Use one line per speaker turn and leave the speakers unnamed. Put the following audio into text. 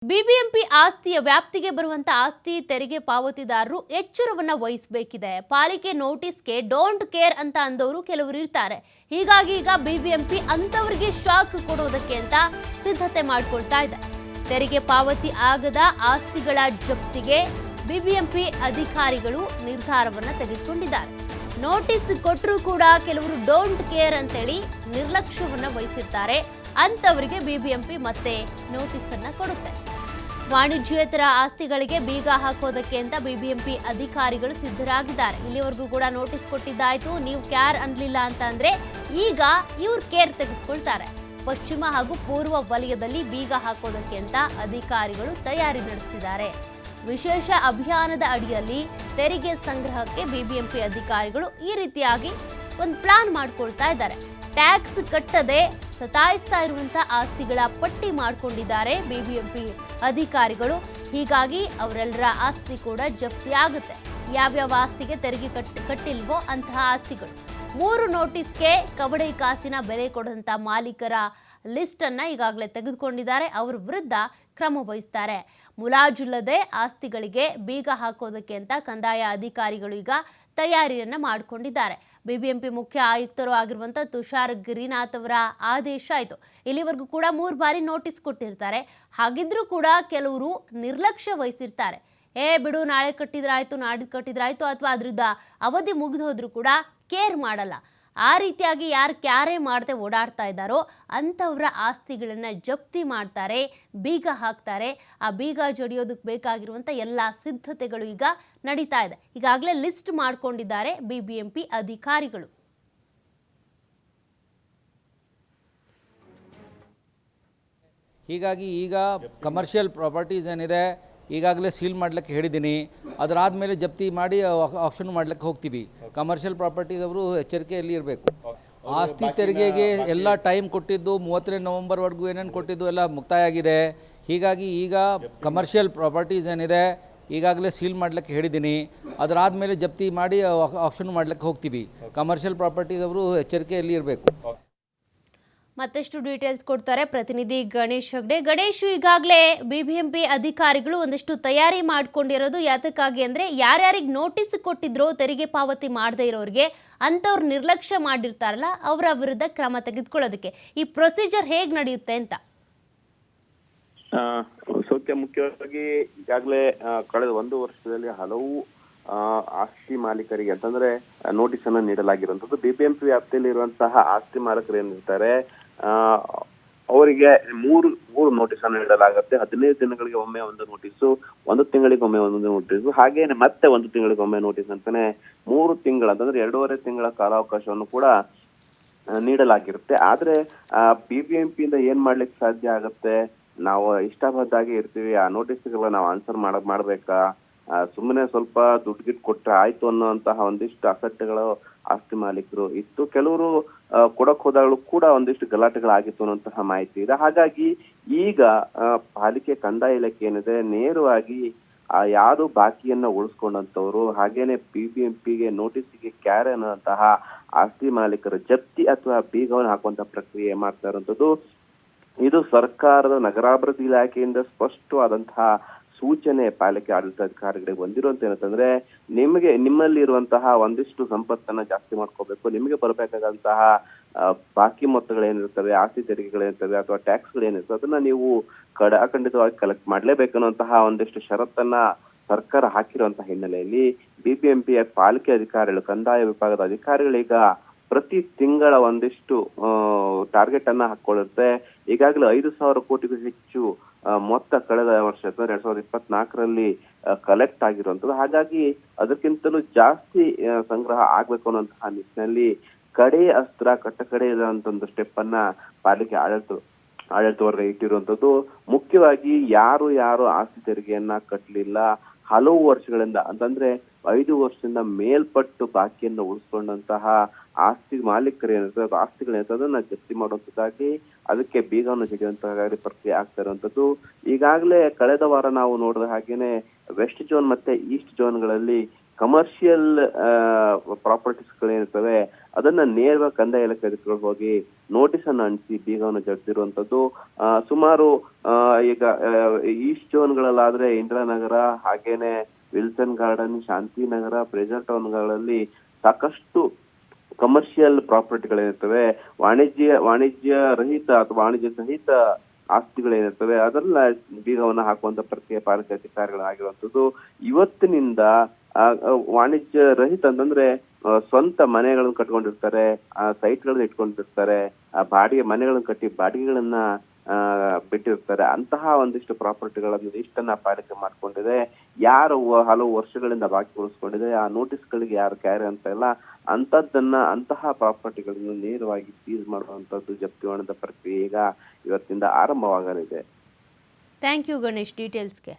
BBMP ಆಸ್ತಿಯ ವ್ಯಾಪ್ತಿಗೆ ಬರುವಂತ ಆಸ್ತಿ ತೆರಿಗೆ ಪಾವತಿದಾರರು ಎಚ್ಚರವನ್ನ ವಹಿಸಬೇಕಿದೆ. ಪಾಲಿಕೆ ನೋಟಿಸ್ಗೆ ಡೋಂಟ್ ಕೇರ್ ಅಂತ ಅಂದವರು ಕೆಲವರು ಇರ್ತಾರೆ. ಹೀಗಾಗಿ ಈಗ ಬಿಬಿಎಂಪಿ ಅಂತವರಿಗೆ ಶಾಕ್ ಕೊಡೋದಕ್ಕೆ ಅಂತ ಸಿದ್ಧತೆ ಮಾಡಿಕೊಳ್ತಾ ಇದೆ. ತೆರಿಗೆ ಪಾವತಿ ಆಗದ ಆಸ್ತಿಗಳ ಜಪ್ತಿಗೆ ಬಿಬಿಎಂಪಿ ಅಧಿಕಾರಿಗಳು ನಿರ್ಧಾರವನ್ನ ತೆಗೆದುಕೊಂಡಿದ್ದಾರೆ. ನೋಟಿಸ್ ಕೊಟ್ಟರೂ ಕೂಡ ಕೆಲವರು ಡೋಂಟ್ ಕೇರ್ ಅಂತೇಳಿ ನಿರ್ಲಕ್ಷ್ಯವನ್ನ ವಹಿಸಿರ್ತಾರೆ. ಅಂತವರಿಗೆ ಬಿಬಿಎಂಪಿ ಮತ್ತೆ ನೋಟಿಸ್ ಅನ್ನ ಕೊಡುತ್ತೆ. ವಾಣಿಜ್ಯೇತರ ಆಸ್ತಿಗಳಿಗೆ ಬೀಗ ಹಾಕೋದಕ್ಕೆ ಅಂತ ಬಿಬಿಎಂಪಿ ಅಧಿಕಾರಿಗಳು ಸಿದ್ಧರಾಗಿದ್ದಾರೆ. ಇಲ್ಲಿವರೆಗೂ ಕೂಡ ನೋಟಿಸ್ ಕೊಟ್ಟಿದ್ದಾಯ್ತು, ನೀವು ಕೇರ್ ಅನ್ಲಿಲ್ಲ ಅಂತ ಅಂದ್ರೆ ಈಗ ಇವ್ರು ಕೇರ್ ತೆಗೆದುಕೊಳ್ತಾರೆ. ಪಶ್ಚಿಮ ಹಾಗೂ ಪೂರ್ವ ವಲಯದಲ್ಲಿ ಬೀಗ ಹಾಕೋದಕ್ಕೆ ಅಂತ ಅಧಿಕಾರಿಗಳು ತಯಾರಿ ನಡೆಸಿದ್ದಾರೆ. ವಿಶೇಷ ಅಭಿಯಾನದ ಅಡಿಯಲ್ಲಿ ತೆರಿಗೆ ಸಂಗ್ರಹಕ್ಕೆ ಬಿಬಿಎಂಪಿ ಅಧಿಕಾರಿಗಳು ಈ ರೀತಿಯಾಗಿ ಒಂದು ಪ್ಲಾನ್ ಮಾಡ್ಕೊಳ್ತಾ ಇದ್ದಾರೆ. ಟ್ಯಾಕ್ಸ್ ಕಟ್ಟದೆ ಸತಾಯಿಸ್ತಾ ಇರುವಂತ ಆಸ್ತಿಗಳ ಪಟ್ಟಿ ಮಾಡಿಕೊಂಡಿದ್ದಾರೆ ಬಿಬಿಎಂಪಿ ಅಧಿಕಾರಿಗಳು. ಹೀಗಾಗಿ ಅವರೆಲ್ಲರ ಆಸ್ತಿ ಕೂಡ ಜಪ್ತಿ ಆಗುತ್ತೆ. ಯಾವ್ಯಾವ ಆಸ್ತಿಗೆ ತೆರಿಗೆ ಕಟ್ಟಿಲ್ವೋ ಅಂತಹ ಆಸ್ತಿಗಳು. 3 ನೋಟಿಸ್ಗೆ ಕವಡೆ ಕಾಸಿನ ಬೆಲೆ ಕೊಡಂತ ಮಾಲೀಕರ ಲಿಸ್ಟ್ ಅನ್ನ ಈಗಾಗಲೇ ತೆಗೆದುಕೊಂಡಿದ್ದಾರೆ. ಅವರ ವಿರುದ್ಧ ಕ್ರಮ ವಹಿಸ್ತಾರೆ. ಮುಲಾಜಿಲ್ಲದೆ ಆಸ್ತಿಗಳಿಗೆ ಬೀಗ ಹಾಕೋದಕ್ಕೆ ಅಂತ ಕಂದಾಯ ಅಧಿಕಾರಿಗಳು ಈಗ ತಯಾರಿಯನ್ನ ಮಾಡಿಕೊಂಡಿದ್ದಾರೆ. ಬಿಬಿಎಂಪಿ ಮುಖ್ಯ ಆಯುಕ್ತರು ಆಗಿರುವಂಥ ತುಷಾರ್ ಗಿರಿನಾಥ್ ಅವರ ಆದೇಶ ಆಯಿತು. ಇಲ್ಲಿವರೆಗೂ ಕೂಡ 3 ಬಾರಿ ನೋಟಿಸ್ ಕೊಟ್ಟಿರ್ತಾರೆ. ಹಾಗಿದ್ರೂ ಕೂಡ ಕೆಲವರು ನಿರ್ಲಕ್ಷ್ಯ ವಹಿಸಿರ್ತಾರೆ. ಬಿಡು, ನಾಳೆ ಕಟ್ಟಿದ್ರಾಯ್ತು, ನಾಡಿದ್ದು ಕಟ್ಟಿದ್ರಾಯ್ತು, ಅಥವಾ ಅದ್ರದ್ದು ಅವಧಿ ಮುಗಿದು ಹೋದ್ರೂ ಕೂಡ ಕೇರ್ ಮಾಡಲ್ಲ. ಆ ರೀತಿಯಾಗಿ ಯಾರು ಕ್ಯಾರೇ ಮಾಡದೆ ಓಡಾಡ್ತಾ ಇದ್ದಾರೋ ಅಂಥವರ ಆಸ್ತಿಗಳನ್ನ ಜಪ್ತಿ ಮಾಡ್ತಾರೆ, ಬೀಗ ಹಾಕ್ತಾರೆ. ಆ ಬೀಗ ಜಡಿಯೋದಕ್ಕೆ ಬೇಕಾಗಿರುವಂಥ ಎಲ್ಲ ಸಿದ್ಧತೆಗಳು ಈಗ ನಡೀತಾ ಇದೆ. ಈಗಾಗಲೇ ಲಿಸ್ಟ್ ಮಾಡ್ಕೊಂಡಿದ್ದಾರೆ ಬಿಬಿಎಂಪಿ ಅಧಿಕಾರಿಗಳು.
ಹೀಗಾಗಿ ಈಗ ಕಮರ್ಷಿಯಲ್ ಪ್ರಾಪರ್ಟೀಸ್ ಏನಿದೆ ಈಗಾಗಲೇ ಸೀಲ್ ಮಾಡಲಿಕ್ಕೆ ಹೇಳಿದ್ದೀನಿ. ಅದರಾದಮೇಲೆ ಜಪ್ತಿ ಮಾಡಿ ಆಕ್ಷನ್ ಮಾಡಲಿಕ್ಕೆ ಹೋಗ್ತೀವಿ. ಕಮರ್ಷಿಯಲ್ ಪ್ರಾಪರ್ಟೀಸ್ ಅವರು ಎಚ್ಚರಿಕೆಯಲ್ಲಿ ಇರಬೇಕು. ಆಸ್ತಿ ತೆರಿಗೆಗೆ ಎಲ್ಲ ಟೈಮ್ ಕೊಟ್ಟಿದ್ದು 30 ನವೆಂಬರ್ವರೆಗೂ ಏನೇನು ಕೊಟ್ಟಿದ್ದು ಎಲ್ಲ ಮುಕ್ತಾಯ ಆಗಿದೆ. ಹೀಗಾಗಿ ಈಗ ಕಮರ್ಷಿಯಲ್ ಪ್ರಾಪರ್ಟೀಸ್ ಏನಿದೆ ಈಗಾಗಲೇ ಸೀಲ್ ಮಾಡಲಿಕ್ಕೆ ಹೇಳಿದ್ದೀನಿ. ಅದರಾದಮೇಲೆ ಜಪ್ತಿ ಮಾಡಿ ಆಕ್ಷನ್ ಮಾಡಲಿಕ್ಕೆ ಹೋಗ್ತೀವಿ. ಕಮರ್ಷಿಯಲ್ ಪ್ರಾಪರ್ಟೀಸ್ ಅವರು ಎಚ್ಚರಿಕೆಯಲ್ಲಿ ಇರಬೇಕು.
ಮತ್ತಷ್ಟು ಡೀಟೇಲ್ಸ್ ಕೊಡ್ತಾರೆ ಪ್ರತಿನಿಧಿ ಗಣೇಶ್ ಹೆಗ್ಡೆ. ಗಣೇಶ್, ಈಗಾಗಲೇ ಬಿಬಿಎಂಪಿ ಅಧಿಕಾರಿಗಳು ಒಂದಷ್ಟು ತಯಾರಿ ಮಾಡ್ಕೊಂಡಿರೋದು ಯಾತಕ್ಕಾಗಿ ಅಂದರೆ ಯಾರ್ಯಾರಿಗೆ ನೋಟಿಸ್ ಕೊಟ್ಟಿದ್ರೋ ತೆರಿಗೆ ಪಾವತಿ ಮಾಡದೇ ಇರೋರಿಗೆ ಅಂಥವ್ರು ನಿರ್ಲಕ್ಷ್ಯ ಮಾಡಿರ್ತಾರಲ್ಲ ಅವರ ವಿರುದ್ಧ ಕ್ರಮ ತೆಗೆದುಕೊಳ್ಳೋದಕ್ಕೆ. ಈ ಪ್ರೊಸೀಜರ್ ಹೇಗೆ ನಡೆಯುತ್ತೆ ಅಂತ?
ಸೌಖ್ಯ, ಮುಖ್ಯವಾಗಿ ಈಗಾಗಲೇ ಕಳೆದ 1 ವರ್ಷದಲ್ಲಿ ಹಲವು ಆಸ್ತಿ ಮಾಲೀಕರಿಗೆ ಅಂತಂದ್ರೆ ನೋಟಿಸ್ ಅನ್ನ ನೀಡಲಾಗಿರುವಂತದ್ದು. ಬಿಬಿಎಂಪಿ ವ್ಯಾಪ್ತಿಯಲ್ಲಿ ಇರುವಂತಹ ಆಸ್ತಿ ಮಾಲೀಕರು ಏನಿರ್ತಾರೆ ಅವರಿಗೆ ಮೂರು ನೋಟಿಸ್ ಅನ್ನು ನೀಡಲಾಗುತ್ತೆ. 15 ದಿನಗಳಿಗೆ ಒಮ್ಮೆ ಒಂದು ನೋಟಿಸು, 1 ತಿಂಗಳಿಗೆ ಒಮ್ಮೆ ಒಂದು ನೋಟಿಸು, ಹಾಗೇನೆ ಮತ್ತೆ 1 ತಿಂಗಳಿಗೆ ಒಮ್ಮೆ ನೋಟಿಸ್ ಅಂತಾನೆ 3 ತಿಂಗಳ ಅಂತಂದ್ರೆ 2.5 ತಿಂಗಳ ಕಾಲಾವಕಾಶವನ್ನು ಕೂಡ ನೀಡಲಾಗಿರುತ್ತೆ. ಆದ್ರೆ ಬಿಬಿಎಂಪಿ ಇಂದ ಏನ್ ಮಾಡ್ಲಿಕ್ಕೆ ಸಾಧ್ಯ ಆಗತ್ತೆ? ನಾವು ಇಷ್ಟಬದ್ಧಾಗಿ ಇರ್ತೀವಿ, ಆ ನೋಟಿಸ್ಗಳನ್ನ ನಾವು ಆನ್ಸರ್ ಮಾಡ್ಬೇಕಾ, ಸುಮ್ಮನೆ ಸ್ವಲ್ಪ ದುಡ್ಡು ಗಿಟ್ಟು ಕೊಟ್ರೆ ಆಯ್ತು ಅನ್ನುವಂತಹ ಒಂದಿಷ್ಟು ಅಸಡ್ಡೆಗಳು ಆಸ್ತಿ ಮಾಲೀಕರು ಇತ್ತು. ಕೆಲವರು ಕೊಡಕ್ ಹೋದಾಗಲೂ ಕೂಡ ಒಂದಿಷ್ಟು ಗಲಾಟೆಗಳಾಗಿತ್ತು ಅನ್ನುವಂತಹ ಮಾಹಿತಿ ಇದೆ. ಹಾಗಾಗಿ ಈಗ ಪಾಲಿಕೆ ಕಂದಾಯ ಇಲಾಖೆ ಏನಿದೆ ನೇರವಾಗಿ ಯಾರು ಬಾಕಿಯನ್ನ ಉಳಿಸ್ಕೊಂಡಂತವ್ರು, ಹಾಗೇನೆ ಬಿಬಿಎಂಪಿಗೆ ನೋಟಿಸ್ಗೆ ಕ್ಯಾರೆ ಅನ್ನುವಂತಹ ಆಸ್ತಿ ಮಾಲೀಕರ ಜಪ್ತಿ ಅಥವಾ ಬೀಗವನ್ನು ಹಾಕುವಂತ ಪ್ರಕ್ರಿಯೆ ಮಾಡ್ತಾ ಇರುವಂತದ್ದು. ಇದು ಸರ್ಕಾರದ ನಗರಾಭಿವೃದ್ಧಿ ಇಲಾಖೆಯಿಂದ ಸ್ಪಷ್ಟವಾದಂತಹ ಸೂಚನೆ ಪಾಲಿಕೆ ಆಡಳಿತಾಧಿಕಾರಿಗಳಿಗೆ ಬಂದಿರುವಂತ ಏನಂತಂದ್ರೆ, ನಿಮ್ಮಲ್ಲಿ ಇರುವಂತಹ ಒಂದಿಷ್ಟು ಸಂಪತ್ತನ್ನ ಜಾಸ್ತಿ ಮಾಡ್ಕೋಬೇಕು, ನಿಮಗೆ ಬರಬೇಕಾದಂತಹ ಬಾಕಿ ಮೊತ್ತಗಳೇನಿರ್ತವೆ, ಆಸ್ತಿ ತೆರಿಗೆಗಳೇನಿರ್ತವೆ ಅಥವಾ ಟ್ಯಾಕ್ಸ್ಗಳೇನಿರ್ತವೆ ಅದನ್ನ ನೀವು ಖಂಡಿತವಾಗಿ ಕಲೆಕ್ಟ್ ಮಾಡ್ಲೇಬೇಕನ್ನುವಂತಹ ಒಂದಿಷ್ಟು ಷರತ್ತನ್ನ ಸರ್ಕಾರ ಹಾಕಿರುವಂತಹ ಹಿನ್ನೆಲೆಯಲ್ಲಿ ಬಿಬಿಎಂಪಿಯ ಪಾಲಿಕೆ ಅಧಿಕಾರಿಗಳು, ಕಂದಾಯ ವಿಭಾಗದ ಅಧಿಕಾರಿಗಳೀಗ ಪ್ರತಿ ತಿಂಗಳ ಒಂದಿಷ್ಟು ಟಾರ್ಗೆಟ್ ಅನ್ನ ಹಾಕೊಳ್ಳುತ್ತೆ. ಈಗಾಗಲೇ 5,000 ಕೋಟಿಗೂ ಹೆಚ್ಚು ಮೊತ್ತ ಕಳೆದ ವರ್ಷ 2024ರಲ್ಲಿ ಕಲೆಕ್ಟ್ ಆಗಿರುವಂತದ್ದು. ಹಾಗಾಗಿ ಅದಕ್ಕಿಂತಲೂ ಜಾಸ್ತಿ ಸಂಗ್ರಹ ಆಗ್ಬೇಕು ಅನ್ನುವಂತಹ ನಿಟ್ಟಿನಲ್ಲಿ ಕಡೆ ಅಸ್ತ್ರ ಕಟ್ಟಕಡೆ ಇರುವಂತ ಸ್ಟೆಪ್ ಅನ್ನ ಪಾಲಿಕೆ ಆಡಳಿತವರ್ಗ ಇಟ್ಟಿರುವಂತದ್ದು. ಮುಖ್ಯವಾಗಿ ಯಾರು ಆಸ್ತಿ ತೆರಿಗೆಯನ್ನ ಕಟ್ಟಲಿಲ್ಲ, ಹಲವು ವರ್ಷಗಳಿಂದ ಅಂತಂದ್ರೆ 5 ವರ್ಷದಿಂದ ಮೇಲ್ಪಟ್ಟು ಬಾಕಿಯನ್ನು ಉಳಿಸ್ಕೊಂಡಂತಹ ಆಸ್ತಿ ಮಾಲೀಕರು ಏನಿರ್ತದೆ, ಆಸ್ತಿಗಳೇನಿರ್ತದೆ ಅದನ್ನ ಜಪ್ತಿ ಮಾಡುವಂತದ್ದಾಗಿ ಅದಕ್ಕೆ ಬೀಗವನ್ನು ಜಡಿಯುವಂತಹ ಪ್ರಕ್ರಿಯೆ ಆಗ್ತಾ ಇರುವಂತದ್ದು. ಈಗಾಗಲೇ ಕಳೆದ ವಾರ ನಾವು ನೋಡಿದ ಹಾಗೇನೆ ವೆಸ್ಟ್ ಝೋನ್ ಮತ್ತೆ ಈಸ್ಟ್ ಝೋನ್ಗಳಲ್ಲಿ ಕಮರ್ಷಿಯಲ್ ಪ್ರಾಪರ್ಟೀಸ್ ಗಳೇನಿರ್ತವೆ ಅದನ್ನ ನೇರವಾಗಿ ಕಂದಾಯ ಇಲಾಖೆ ಅಧಿಕಾರಿಗಳು ಹೋಗಿ ನೋಟಿಸ್ ಅನ್ನು ಅಂಟಿಸಿ ಬೀಗವನ್ನು ಜಡಿಸಿರುವಂತದ್ದು. ಸುಮಾರು ಈಗ ಈಸ್ಟ್ ಝೋನ್ಗಳಲ್ಲಾದ್ರೆ ಇಂದಿರಾನಗರ, ಹಾಗೇನೆ ವಿಲ್ಸನ್ ಗಾರ್ಡನ್, ಶಾಂತಿನಗರ, ಪ್ರೆಜರ್ ಟೌನ್ಗಳಲ್ಲಿ ಸಾಕಷ್ಟು ಕಮರ್ಷಿಯಲ್ ಪ್ರಾಪರ್ಟಿಗಳೇನಿರ್ತವೆ, ವಾಣಿಜ್ಯ ರಹಿತ ಅಥವಾ ವಾಣಿಜ್ಯ ಸಹಿತ ಆಸ್ತಿಗಳೇನಿರ್ತವೆ ಅದನ್ನ ಬೀಗವನ್ನ ಹಾಕುವಂತ ಪ್ರಕ್ರಿಯೆ ಪಾಲಿಕೆ ಅಧಿಕಾರಿಗಳಾಗಿರುವಂತದ್ದು. ಇವತ್ತಿನಿಂದ ವಾಣಿಜ್ಯ ರಹಿತ ಅಂತಂದ್ರೆ ಸ್ವಂತ ಮನೆಗಳನ್ನು ಕಟ್ಕೊಂಡಿರ್ತಾರೆ, ಸೈಟ್ಗಳನ್ನ ಇಟ್ಕೊಂಡಿರ್ತಾರೆ, ಬಾಡಿಗೆ ಮನೆಗಳನ್ನು ಕಟ್ಟಿ ಬಾಡಿಗೆಗಳನ್ನ ಬಿಟ್ಟಿರ್ತಾರೆ. ಅಂತಹ ಒಂದಿಷ್ಟು ಪ್ರಾಪರ್ಟಿಗಳನ್ನು ಇಷ್ಟನ್ನ ಪಾಲಿಕೆ ಮಾಡ್ಕೊಂಡಿದೆ. ಯಾರು ಹಲವು ವರ್ಷಗಳಿಂದ ಬಾಕಿ ಉಳಿಸ್ಕೊಂಡಿದೆ, ಆ ನೋಟಿಸ್ಗಳಿಗೆ ಯಾರು ಕ್ಯಾರಿ ಅಂತ ಇಲ್ಲ, ಅಂತಹ ಪ್ರಾಪರ್ಟಿಗಳನ್ನು ನೇರವಾಗಿ ಸೀಸ್ ಮಾಡುವಂತದ್ದು, ಜಪ್ತಿ ಮಾಡುವಂತ ಪ್ರಕ್ರಿಯೆ ಈಗ ಇವತ್ತಿಂದ ಆರಂಭವಾಗಲಿದೆ.
Thank you Ganesh ಡೀಟೇಲ್ಸ್ಗೆ.